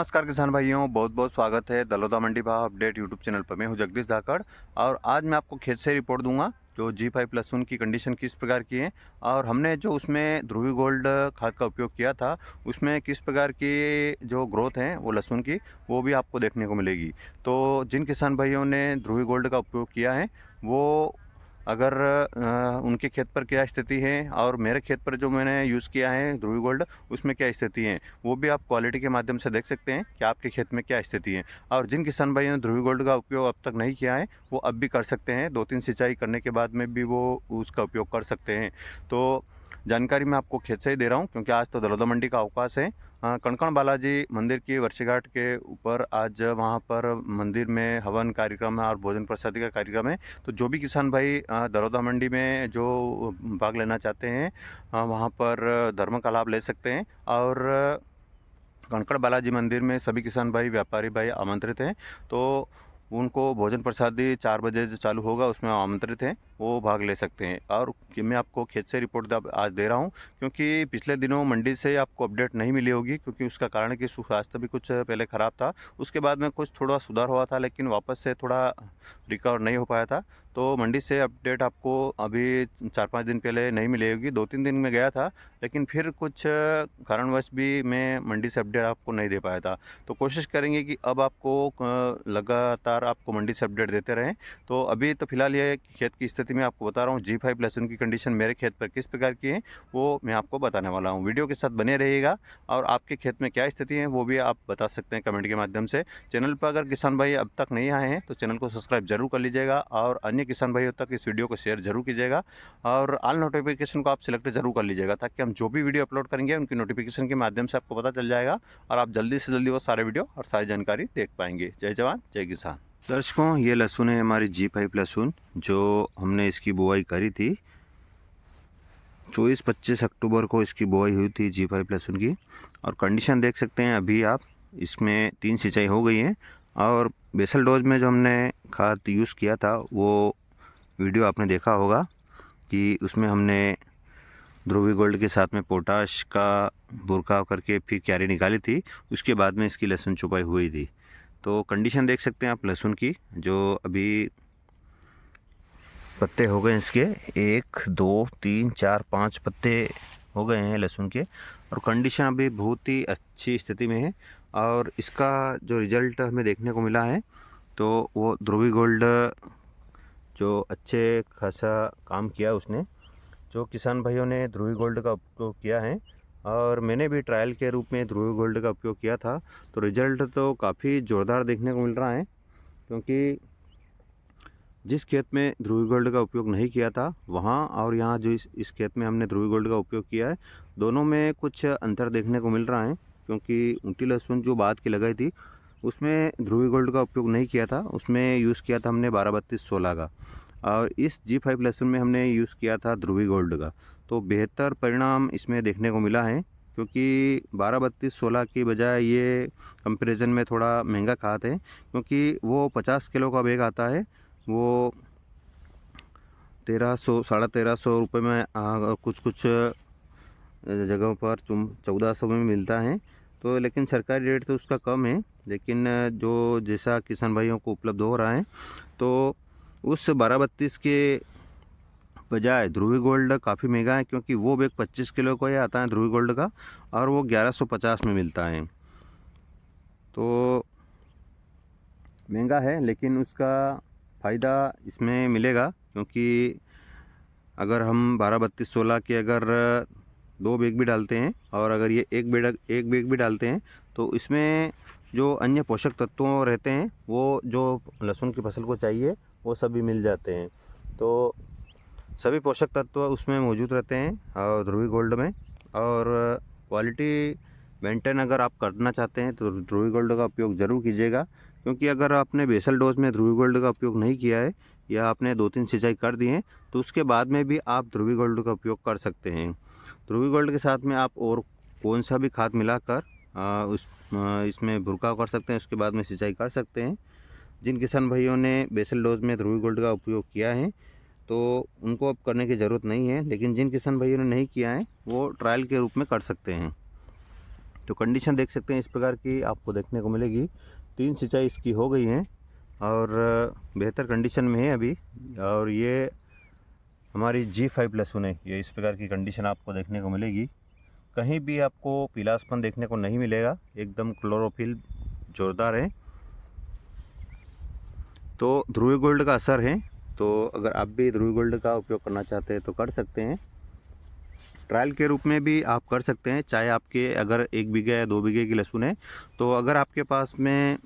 नमस्कार किसान भाइयों, बहुत बहुत स्वागत है दलोदा मंडी भाव अपडेट यूट्यूब चैनल पर। मैं हूं जगदीश धाकड़ और आज मैं आपको खेत से रिपोर्ट दूंगा जो G5 की कंडीशन किस प्रकार की है और हमने जो उसमें ध्रुवी गोल्ड खाद का उपयोग किया था उसमें किस प्रकार की जो ग्रोथ है वो लहसुन की वो भी आपको देखने को मिलेगी। तो जिन किसान भाइयों ने ध्रुवी गोल्ड का उपयोग किया है वो अगर उनके खेत पर क्या स्थिति है और मेरे खेत पर जो मैंने यूज़ किया है ध्रुवी गोल्ड उसमें क्या स्थिति है वो भी आप क्वालिटी के माध्यम से देख सकते हैं कि आपके खेत में क्या स्थिति है। और जिन किसान भाइयों ने ध्रुवी गोल्ड का उपयोग अब तक नहीं किया है वो अब भी कर सकते हैं, 2-3 सिंचाई करने के बाद में भी वो उसका उपयोग कर सकते हैं। तो जानकारी मैं आपको खेत से ही दे रहा हूँ क्योंकि आज तो दलोदा मंडी का अवकाश है। कणकण बालाजी मंदिर की वर्षगांठ के ऊपर आज वहाँ पर मंदिर में हवन कार्यक्रम है और भोजन प्रसादी का कार्यक्रम है। तो जो भी किसान भाई दलोदा मंडी में जो भाग लेना चाहते हैं वहाँ पर धर्म का लाभ ले सकते हैं। और कणकण बालाजी मंदिर में सभी किसान भाई व्यापारी भाई आमंत्रित हैं। तो उनको भोजन प्रसादी 4 बजे जो चालू होगा उसमें आमंत्रित हैं, वो भाग ले सकते हैं। और कि मैं आपको खेत से रिपोर्ट आज दे रहा हूँ क्योंकि पिछले दिनों मंडी से आपको अपडेट नहीं मिली होगी क्योंकि उसका कारण कि स्वास्थ्य भी कुछ पहले ख़राब था, उसके बाद में कुछ थोड़ा सुधार हुआ था लेकिन वापस से थोड़ा रिकवर नहीं हो पाया था। तो मंडी से अपडेट आपको अभी 4-5 दिन पहले नहीं मिलेगी, 2-3 दिन में गया था लेकिन फिर कुछ कारणवश भी मैं मंडी से अपडेट आपको नहीं दे पाया था। तो कोशिश करेंगे कि अब आपको लगातार आपको मंडी से अपडेट देते रहें। तो अभी तो फिलहाल ये खेत की स्थिति में आपको बता रहा हूँ G5 लहसुन की कंडीशन मेरे खेत पर किस प्रकार की है वो मैं आपको बताने वाला हूँ। वीडियो के साथ बने रहिएगा और आपके खेत में क्या स्थिति है वो भी आप बता सकते हैं कमेंट के माध्यम से। चैनल पर अगर किसान भाई अब तक नहीं आए हैं तो चैनल को सब्सक्राइब जरूर कर लीजिएगा और अन्य किसान भाइयों तक इस वीडियो को शेयर जरूर कीजिएगा और ऑल नोटिफिकेशन को आप सिलेक्ट जरूर कर लीजिएगा ताकि हम जो भी वीडियो अपलोड करेंगे उनकी नोटिफिकेशन के माध्यम से आपको पता चल जाएगा और आप जल्दी से जल्दी वो सारे वीडियो और सारी जानकारी देख पाएंगे। जय जवान जय किसान। दर्शकों, ये लहसुन है हमारी G5 लहसुन जो हमने इसकी बुआई करी थी 24-25 अक्टूबर को इसकी बुआई हुई थी G5 लहसुन की। और कंडीशन देख सकते हैं अभी आप, इसमें 3 सिंचाई हो गई हैं और बेसल डोज में जो हमने खाद यूज़ किया था वो वीडियो आपने देखा होगा कि उसमें हमने ध्रुवी गोल्ड के साथ में पोटाश का बुरकाव करके फिर क्यारी निकाली थी, उसके बाद में इसकी लहसुन चुपाई हुई थी। तो कंडीशन देख सकते हैं आप लहसुन की, जो अभी पत्ते हो गए इसके 1 2 3 4 5 पत्ते हो गए हैं लहसुन के और कंडीशन अभी बहुत ही अच्छी स्थिति में है। और इसका जो रिज़ल्ट हमें देखने को मिला है तो वो ध्रुवी गोल्ड जो अच्छे खासा काम किया उसने, जो किसान भाइयों ने ध्रुवी गोल्ड का उपयोग किया है और मैंने भी ट्रायल के रूप में ध्रुवी गोल्ड का उपयोग किया था तो रिज़ल्ट तो काफ़ी ज़ोरदार देखने को मिल रहा है। क्योंकि जिस खेत में ध्रुवी गोल्ड का उपयोग नहीं किया था वहाँ और यहाँ जो इस खेत में हमने ध्रुवी गोल्ड का उपयोग किया है, दोनों में कुछ अंतर देखने को मिल रहा है। क्योंकि ऊँटी लहसुन जो बाद की लगाई थी उसमें ध्रुवी गोल्ड का उपयोग नहीं किया था, उसमें यूज़ किया था हमने 12-32-16 का। और इस G5 लहसुन में हमने यूज़ किया था ध्रुवी गोल्ड का। तो बेहतर परिणाम इसमें देखने को मिला है क्योंकि 12-32-16 की बजाय ये कंपैरिजन में थोड़ा महंगा खाद है क्योंकि वो 50 किलो का बैग आता है, वो 1300 1350 रुपये में कुछ कुछ जगहों पर 1400 में मिलता है। तो लेकिन सरकारी रेट तो उसका कम है, लेकिन जो जैसा किसान भाइयों को उपलब्ध हो रहा है तो उस 12-32 के बजाय ध्रुवी गोल्ड काफ़ी महंगा है क्योंकि वो बैग 25 किलो का ही आता है ध्रुवी गोल्ड का और वो 1150 में मिलता है। तो महंगा है लेकिन उसका फ़ायदा इसमें मिलेगा क्योंकि अगर हम 12-32-16 के अगर 2 बैग भी डालते हैं और अगर ये एक बैग भी डालते हैं तो इसमें जो अन्य पोषक तत्वों रहते हैं वो जो लहसुन की फसल को चाहिए वो सभी मिल जाते हैं। तो सभी पोषक तत्व उसमें मौजूद रहते हैं और ध्रुवी गोल्ड में। और क्वालिटी मेंटेन अगर आप करना चाहते हैं तो ध्रुवी गोल्ड का उपयोग ज़रूर कीजिएगा क्योंकि अगर आपने बेसल डोज में ध्रुवी गोल्ड का उपयोग नहीं किया है या आपने 2-3 सिंचाई कर दी हैं तो उसके बाद में भी आप ध्रुवी गोल्ड का उपयोग कर सकते हैं। ध्रुवी गोल्ड के साथ में आप और कौन सा भी खाद मिलाकर इसमें भुरकाव कर सकते हैं, उसके बाद में सिंचाई कर सकते हैं। जिन किसान भाइयों ने बेसल डोज में ध्रुवी गोल्ड का उपयोग किया है तो उनको अब करने की ज़रूरत नहीं है, लेकिन जिन किसान भाइयों ने नहीं किया है वो ट्रायल के रूप में कर सकते हैं। तो कंडीशन देख सकते हैं इस प्रकार की आपको देखने को मिलेगी। 3 सिंचाई इसकी हो गई हैं और बेहतर कंडीशन में है अभी। और ये हमारी G5 लहसुन है। ये इस प्रकार की कंडीशन आपको देखने को मिलेगी। कहीं भी आपको पीलापन देखने को नहीं मिलेगा, एकदम क्लोरोफिल जोरदार है। तो ध्रुवी गोल्ड का असर है। तो अगर आप भी ध्रुवी गोल्ड का उपयोग करना चाहते हैं तो कर सकते हैं। ट्रायल के रूप में भी आप कर सकते हैं, चाहे आपके अगर 1 बीघे या 2 बीघे की लहसुन है। तो अगर आपके पास में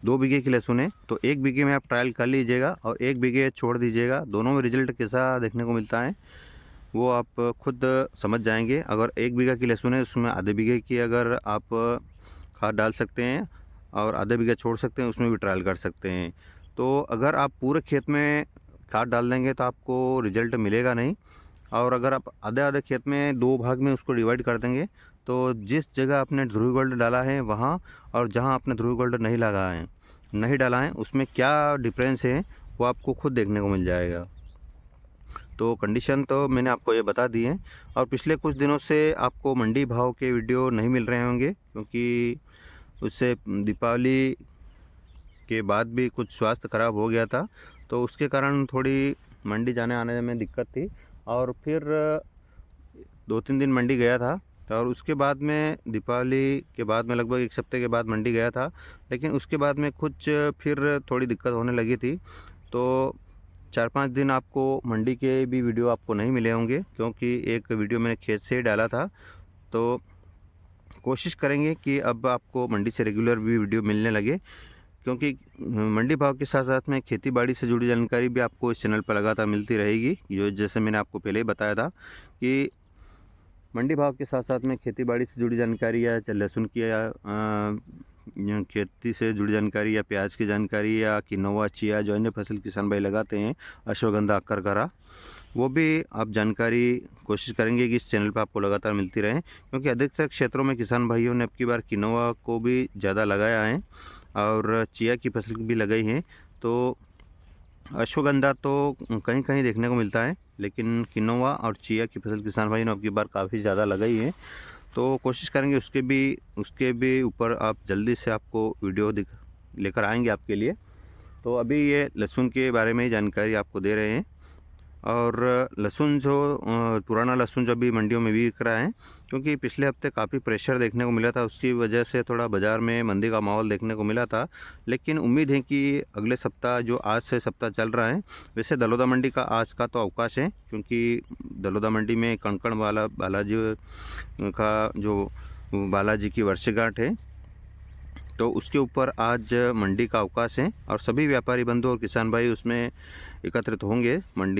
2 बीघे की लहसुन है तो 1 बीघे में आप ट्रायल कर लीजिएगा और 1 बीघे छोड़ दीजिएगा। दोनों में रिजल्ट कैसा देखने को मिलता है वो आप खुद समझ जाएंगे। अगर 1 बीघा की लहसुन है उसमें आधे बीघे की अगर आप खाद डाल सकते हैं और आधे बीघा छोड़ सकते हैं, उसमें भी ट्रायल कर सकते हैं। तो अगर आप पूरे खेत में खाद डाल देंगे तो आपको रिजल्ट मिलेगा नहीं। और अगर आप आधे आधे खेत में 2 भाग में उसको डिवाइड कर देंगे तो जिस जगह आपने ध्रुवी गोल्ड डाला है वहाँ और जहाँ आपने ध्रुवी गोल्ड नहीं डाला है उसमें क्या डिफरेंस है वो आपको खुद देखने को मिल जाएगा। तो कंडीशन तो मैंने आपको ये बता दी है। और पिछले कुछ दिनों से आपको मंडी भाव के वीडियो नहीं मिल रहे होंगे, क्योंकि उससे दीपावली के बाद भी कुछ स्वास्थ्य खराब हो गया था, तो उसके कारण थोड़ी मंडी जाने आने में दिक्कत थी। और फिर 2-3 दिन मंडी गया था और उसके बाद में दीपावली के बाद में लगभग 1 हफ्ते के बाद मंडी गया था। लेकिन उसके बाद में कुछ फिर थोड़ी दिक्कत होने लगी थी। तो 4-5 दिन आपको मंडी के भी वीडियो आपको नहीं मिले होंगे, क्योंकि एक वीडियो मैंने खेत से ही डाला था। तो कोशिश करेंगे कि अब आपको मंडी से रेगुलर भी वीडियो मिलने लगे, क्योंकि मंडी भाव के साथ साथ में खेती बाड़ी से जुड़ी जानकारी भी आपको इस चैनल पर लगातार मिलती रहेगी। जो जैसे मैंने आपको पहले ही बताया था कि मंडी भाव के साथ साथ में खेती बाड़ी से जुड़ी जानकारी या लहसुन की या खेती से जुड़ी जानकारी या प्याज की जानकारी या किनोवा, चिया जो अन्य फसल किसान भाई लगाते हैं, अश्वगंधा, अक्करकरा, वो भी आप जानकारी कोशिश करेंगे कि इस चैनल पर आपको लगातार मिलती रहे। क्योंकि अधिकतर क्षेत्रों में किसान भाइयों ने अब की बार किनोवा को भी ज़्यादा लगाया है और चिया की फसल भी लगाई है। तो अश्वगंधा तो कहीं कहीं देखने को मिलता है, लेकिन किनोवा और चिया की फसल किसान भाई ने अब की बार काफ़ी ज़्यादा लगाई है। तो कोशिश करेंगे उसके भी ऊपर आप जल्दी से आपको वीडियो लेकर आएंगे आपके लिए। तो अभी ये लहसुन के बारे में ही जानकारी आपको दे रहे हैं। और लहसुन जो पुराना लहसुन जो अभी मंडियों में बिक रहा है, क्योंकि पिछले हफ्ते काफ़ी प्रेशर देखने को मिला था, उसकी वजह से थोड़ा बाज़ार में मंदी का माहौल देखने को मिला था। लेकिन उम्मीद है कि अगले सप्ताह, जो आज से सप्ताह चल रहा है, वैसे दलोदा मंडी का आज का तो अवकाश है, क्योंकि दलोदा मंडी में कणकण वाला बालाजी की वर्षगांठ है, तो उसके ऊपर आज मंडी का अवकाश है। और सभी व्यापारी बंधु और किसान भाई उसमें एकत्रित होंगे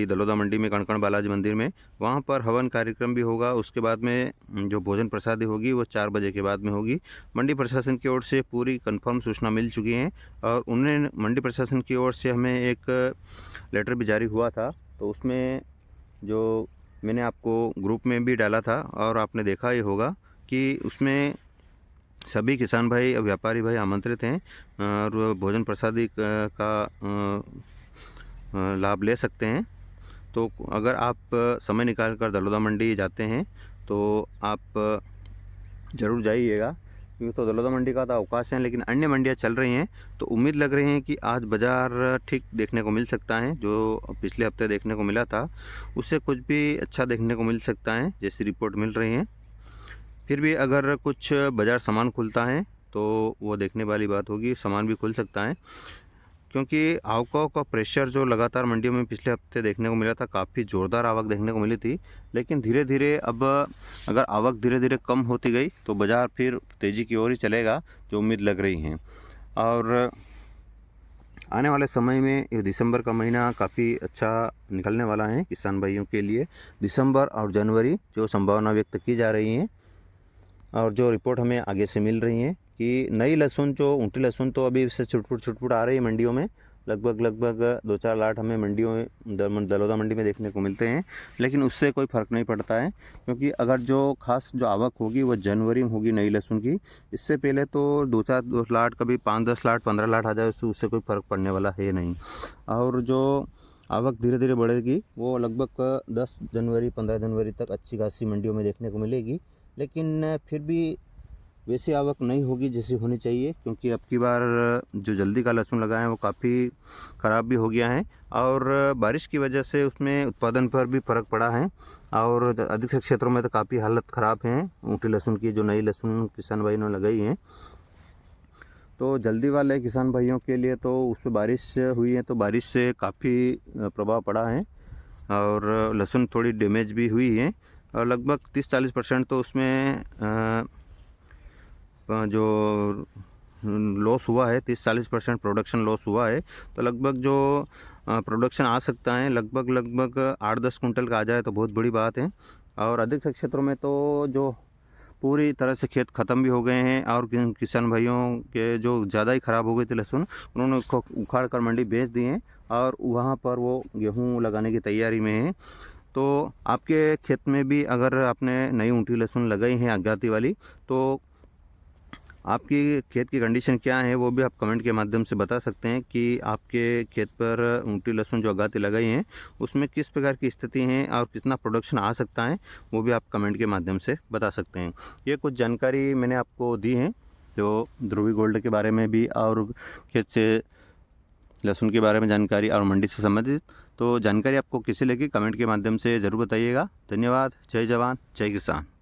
दलोदा मंडी में कणकण बालाजी मंदिर में। वहाँ पर हवन कार्यक्रम भी होगा। उसके बाद में जो भोजन प्रसादी होगी वो 4 बजे के बाद में होगी। मंडी प्रशासन की ओर से पूरी कंफर्म सूचना मिल चुकी है और उन्हें मंडी प्रशासन की ओर से हमें एक लेटर भी जारी हुआ था। तो उसमें जो मैंने आपको ग्रुप में भी डाला था और आपने देखा ही होगा कि उसमें सभी किसान भाई और व्यापारी भाई आमंत्रित हैं और भोजन प्रसादी का लाभ ले सकते हैं। तो अगर आप समय निकाल कर दलोदा मंडी जाते हैं तो आप ज़रूर जाइएगा, क्योंकि तो दलोदा मंडी का तो अवकाश है, लेकिन अन्य मंडियां चल रही हैं। तो उम्मीद लग रही है कि आज बाज़ार ठीक देखने को मिल सकता है। जो पिछले हफ्ते देखने को मिला था उससे कुछ भी अच्छा देखने को मिल सकता है, जैसी रिपोर्ट मिल रही है। फिर भी अगर कुछ बाज़ार सामान खुलता है तो वो देखने वाली बात होगी, सामान भी खुल सकता है, क्योंकि आवकों का प्रेशर जो लगातार मंडियों में पिछले हफ्ते देखने को मिला था, काफ़ी ज़ोरदार आवक देखने को मिली थी। लेकिन धीरे धीरे अब अगर आवक धीरे धीरे कम होती गई तो बाज़ार फिर तेज़ी की ओर ही चलेगा, जो उम्मीद लग रही है। और आने वाले समय में ये दिसंबर का महीना काफ़ी अच्छा निकलने वाला है किसान भाइयों के लिए। दिसंबर और जनवरी जो संभावना व्यक्त की जा रही है और जो रिपोर्ट हमें आगे से मिल रही है कि नई लहसुन, जो ऊँटी लहसुन तो अभी से छुटपुट आ रही है मंडियों में। लगभग 2-4 लाट हमें मंडियों में दलोदा मंडी में देखने को मिलते हैं, लेकिन उससे कोई फ़र्क नहीं पड़ता है, क्योंकि अगर जो खास जो आवक होगी वो जनवरी में होगी नई लहसुन की। इससे पहले तो 2 लाट, कभी 5-10 लाट, 15 लाट आ जाए तो उससे कोई फ़र्क पड़ने वाला है नहीं। और जो आवक धीरे धीरे बढ़ेगी वो लगभग 10 जनवरी 15 जनवरी तक अच्छी खासी मंडियों में देखने को मिलेगी। लेकिन फिर भी वैसी आवक नहीं होगी जैसी होनी चाहिए, क्योंकि अब की बार जो जल्दी का लहसुन लगा है वो काफ़ी ख़राब भी हो गया है और बारिश की वजह से उसमें उत्पादन पर भी फ़र्क पड़ा है और अधिक से क्षेत्रों में तो काफ़ी हालत ख़राब है ऊँटी लहसुन की, जो नई लहसुन किसान भाई ने लगाई है। तो जल्दी वाले किसान भाइयों के लिए तो उस पर बारिश हुई है, तो बारिश से काफ़ी प्रभाव पड़ा है और लहसुन थोड़ी डैमेज भी हुई है और लगभग 30-40% तो उसमें जो लॉस हुआ है, 30-40% प्रोडक्शन लॉस हुआ है। तो लगभग जो प्रोडक्शन आ सकता है लगभग 8-10 कुंटल का आ जाए तो बहुत बड़ी बात है। और अधिक से क्षेत्रों में तो जो पूरी तरह से खेत ख़त्म भी हो गए हैं और किसान भाइयों के जो ज़्यादा ही ख़राब हो गई थी लहसुन, उन्होंने उसको उखाड़ कर मंडी बेच दिए हैं और वहाँ पर वो गेहूँ लगाने की तैयारी में है। तो आपके खेत में भी अगर आपने नई ऊँटी लहसुन लगाई है अज्ञाती वाली, तो आपकी खेत की कंडीशन क्या है वो भी आप कमेंट के माध्यम से बता सकते हैं कि आपके खेत पर ऊँटी लहसुन जो अगाती लगाई हैं उसमें किस प्रकार की स्थिति है और कितना प्रोडक्शन आ सकता है, वो भी आप कमेंट के माध्यम से बता सकते हैं। ये कुछ जानकारी मैंने आपको दी है जो ध्रुवी गोल्ड के बारे में भी और खेत से लहसुन के बारे में जानकारी और मंडी से संबंधित। तो जानकारी आपको किसी लगी कमेंट के माध्यम से ज़रूर बताइएगा। धन्यवाद। जय जवान जय किसान।